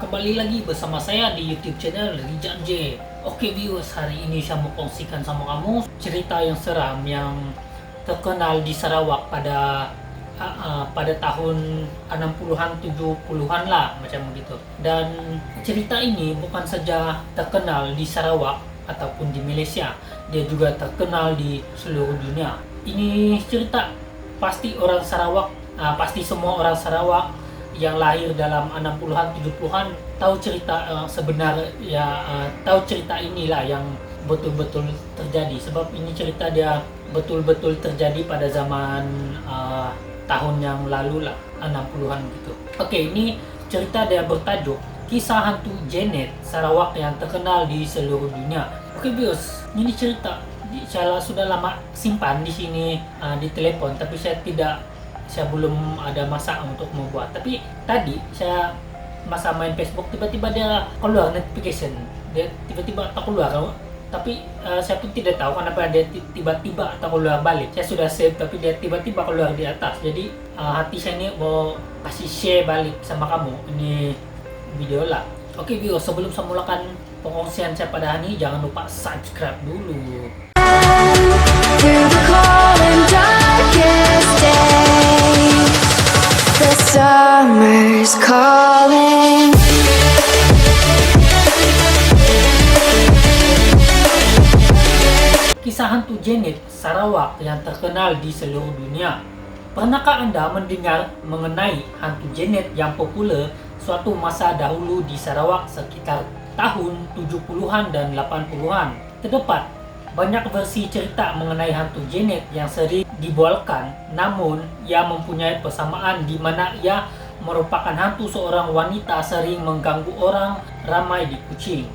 kembali lagi bersama saya di YouTube channel Rijal J. Oke viewers, hari ini saya mau kongsikan sama kamu cerita yang seram yang terkenal di Sarawak pada tahun 60-an 70-an lah macam begitu. Dan cerita ini bukan saja terkenal di Sarawak ataupun di Malaysia, dia juga terkenal di seluruh dunia. Ini cerita pasti orang Sarawak, pasti semua orang Sarawak yang lahir dalam 60-an 70-an tahu cerita tahu cerita inilah yang betul-betul terjadi, sebab ini cerita dia betul-betul terjadi pada zaman tahun yang lalu lah, 60-an gitu. Oke, ini cerita dia bertajuk Kisah Hantu Janet Sarawak yang terkenal di seluruh dunia. Oke viewers, ini cerita saya sudah lama simpan di sini di telepon, tapi saya belum ada masa untuk membuat. Tapi tadi saya masa main Facebook, tiba-tiba dia keluar notification, dia tiba-tiba tak keluar, tapi saya pun tidak tahu kenapa dia tiba-tiba tak keluar balik. Saya sudah save tapi dia tiba-tiba keluar di atas. Jadi hati saya ini mau kasih share balik sama kamu ini video lah. Oke viewers, sebelum saya mulakan pengongsian saya pada hari ini, jangan lupa subscribe dulu. Through the cold and darkest days, the summer's calling. Kisah hantu Janet Sarawak yang terkenal di seluruh dunia. Pernahkah Anda mendengar mengenai hantu Janet yang populer suatu masa dahulu di Sarawak sekitar tahun 70-an dan 80-an? Terdapat banyak versi cerita mengenai hantu Janet yang sering dibawakan, namun ia mempunyai persamaan di mana ia merupakan hantu seorang wanita sering mengganggu orang ramai di Kuching.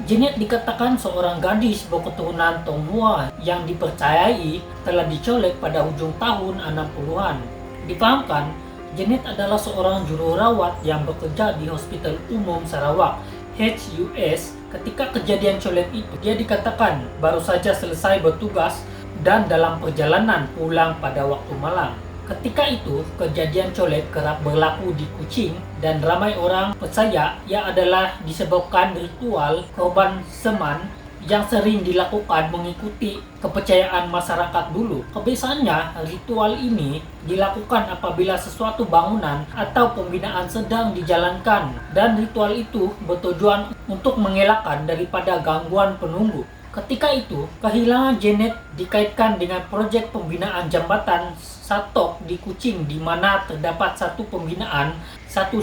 Janet dikatakan seorang gadis berketurunan Tionghoa yang dipercayai telah dicolek pada hujung tahun 60-an. Dipahamkan, Janet adalah seorang jururawat yang bekerja di Hospital Umum Sarawak HUS. Ketika kejadian colek itu, dia dikatakan baru saja selesai bertugas dan dalam perjalanan pulang pada waktu malam. Ketika itu, kejadian colek kerap berlaku di Kuching dan ramai orang percaya ia adalah disebabkan ritual korban seman yang sering dilakukan mengikuti kepercayaan masyarakat dulu. Kebiasaannya, ritual ini dilakukan apabila sesuatu bangunan atau pembinaan sedang dijalankan, dan ritual itu bertujuan untuk mengelakkan daripada gangguan penunggu. Ketika itu, kehilangan Janet dikaitkan dengan proyek pembinaan jambatan Satok di Kuching, di mana terdapat satu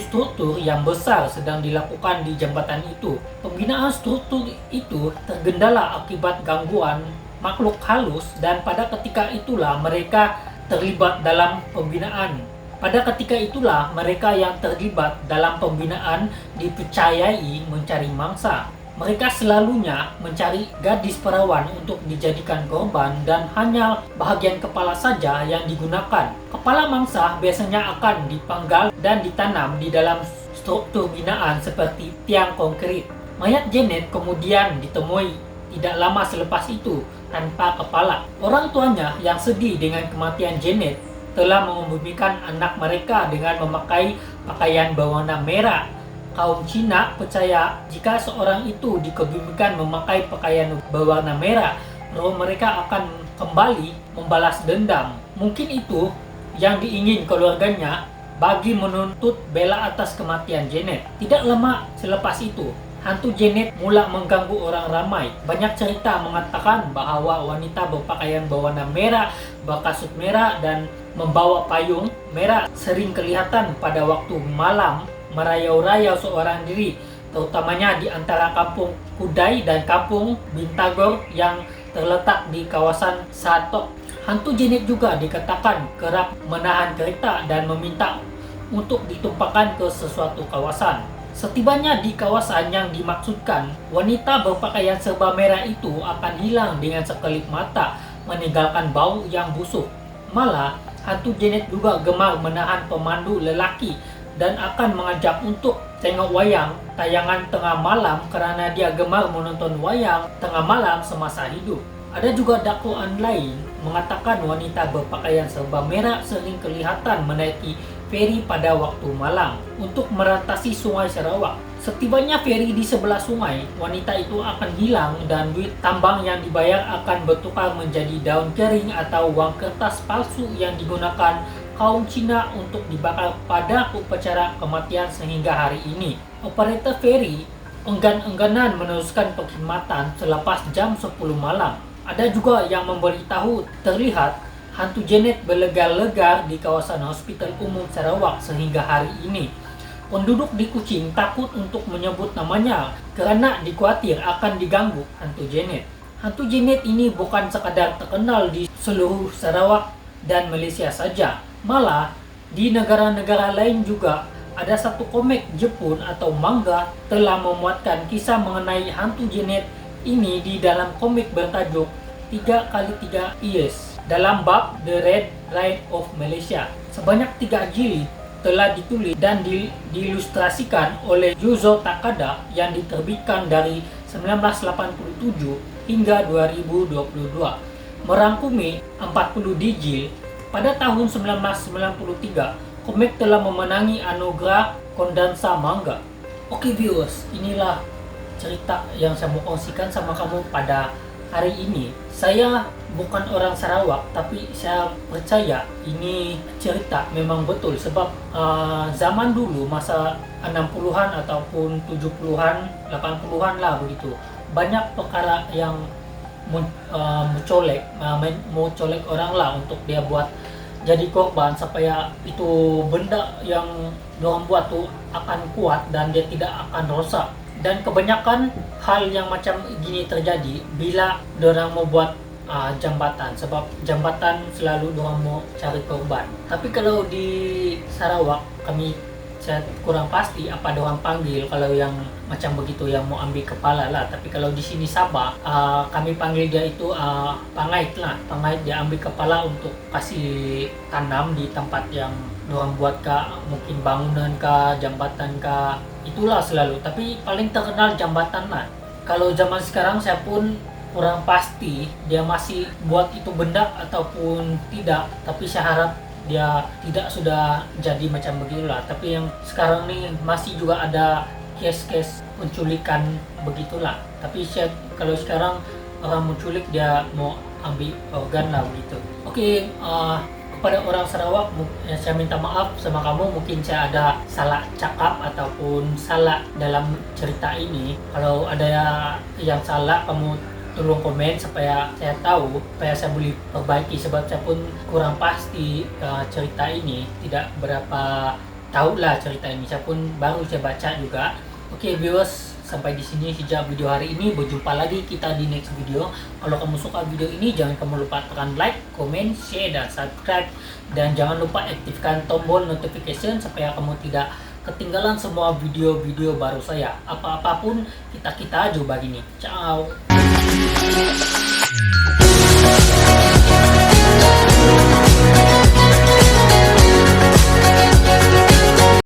struktur yang besar sedang dilakukan di jambatan itu. Pembinaan struktur itu tergendala akibat gangguan makhluk halus, dan pada ketika itulah mereka terlibat dalam pembinaan. Pada ketika itulah mereka yang terlibat dalam pembinaan dipercayai mencari mangsa. Mereka selalunya mencari gadis perawan untuk dijadikan korban, dan hanya bahagian kepala saja yang digunakan. Kepala mangsa biasanya akan dipanggal dan ditanam di dalam struktur binaan seperti tiang konkrit. Mayat Janet kemudian ditemui tidak lama selepas itu tanpa kepala. Orang tuanya yang sedih dengan kematian Janet telah mengebumikan anak mereka dengan memakai pakaian berwarna merah. Kaum Cina percaya jika seorang itu dikebumikan memakai pakaian berwarna merah, roh mereka akan kembali membalas dendam. Mungkin itu yang diingin keluarganya bagi menuntut bela atas kematian Janet. Tidak lama selepas itu, hantu Janet mula mengganggu orang ramai. Banyak cerita mengatakan bahwa wanita berpakaian berwarna merah, berkasut merah, dan membawa payung merah sering kelihatan pada waktu malam merayau-rayau seorang diri, terutamanya di antara kampung Kudai dan kampung Bintagor yang terletak di kawasan Satok. Hantu Janet juga dikatakan kerap menahan kereta dan meminta untuk ditumpahkan ke sesuatu kawasan. Setibanya di kawasan yang dimaksudkan, wanita berpakaian serba merah itu akan hilang dengan sekelip mata, meninggalkan bau yang busuk. Malah, hantu Janet juga gemar menahan pemandu lelaki dan akan mengajak untuk tengok wayang tayangan tengah malam karena dia gemar menonton wayang tengah malam semasa hidup. Ada juga dakwaan lain mengatakan wanita berpakaian serba merah sering kelihatan menaiki feri pada waktu malam untuk merantasi Sungai Sarawak. Setibanya Ferry di sebelah sungai, wanita itu akan hilang dan duit tambang yang dibayar akan bertukar menjadi daun kering atau uang kertas palsu yang digunakan kaum Cina untuk dibakar pada upacara kematian sehingga hari ini. Operator Ferry enggan-engganan meneruskan perkhidmatan selepas jam 10 malam. Ada juga yang memberitahu terlihat hantu Janet berlegar-legar di kawasan Hospital Umum Sarawak sehingga hari ini. Penduduk di Kuching takut untuk menyebut namanya karena dikhawatir akan diganggu hantu Janet. Hantu Janet ini bukan sekadar terkenal di seluruh Sarawak dan Malaysia saja. Malah di negara-negara lain juga ada satu komik Jepun atau manga telah memuatkan kisah mengenai hantu Janet ini di dalam komik bertajuk 3x3 Years dalam bab The Red Line of Malaysia. Sebanyak 3 jilid telah ditulis dan diilustrasikan oleh Yuzo Takada yang diterbitkan dari 1987 hingga 2022. Merangkumi 40 dijil, pada tahun 1993, komik telah memenangi anugerah Kondansa Manga. Oke viewers, inilah cerita yang saya mau kongsikan sama kamu pada hari ini. Saya bukan orang Sarawak, tapi saya percaya ini cerita memang betul sebab zaman dulu masa 60-an ataupun 70-an, 80-an lah begitu. Banyak perkara yang mau colek orang lah untuk dia buat jadi korban supaya itu benda yang dorang buat tuh akan kuat dan dia tidak akan rosak. Dan kebanyakan hal yang macam gini terjadi bila dorang mau buat jambatan, sebab jambatan selalu dorang mau cari korban. Tapi kalau di Sarawak saya kurang pasti apa dorang panggil kalau yang macam begitu yang mau ambil kepala lah. Tapi kalau di sini Sabah, kami panggil dia itu pangait lah. Pangait dia ambil kepala untuk kasih tanam di tempat yang dorang buat kah, mungkin bangunan kah, jambatan kah, itulah selalu. Tapi paling terkenal jambatan lah. Kalau zaman sekarang saya pun kurang pasti dia masih buat itu benda ataupun tidak. Tapi saya harap dia tidak sudah jadi macam begitulah. Tapi yang sekarang nih masih juga ada kes-kes penculikan begitulah. Tapi kalau sekarang orang menculik dia mau ambil organ lah begitu. Oke, kepada orang Sarawak saya minta maaf sama kamu, mungkin saya ada salah cakap ataupun salah dalam cerita ini. Kalau ada yang salah kamu tolong komen supaya saya tahu, supaya saya boleh perbaiki, sebab saya pun kurang pasti cerita ini, tidak berapa tahu lah cerita ini, saya pun baru saya baca juga. Oke viewers, sampai di sini saja video hari ini. Berjumpa lagi kita di next video. Kalau kamu suka video ini, jangan kamu lupa tekan like, comment, share, dan subscribe. Dan jangan lupa aktifkan tombol notification supaya kamu tidak ketinggalan semua video-video baru saya. Apa-apapun kita coba gini. Ciao.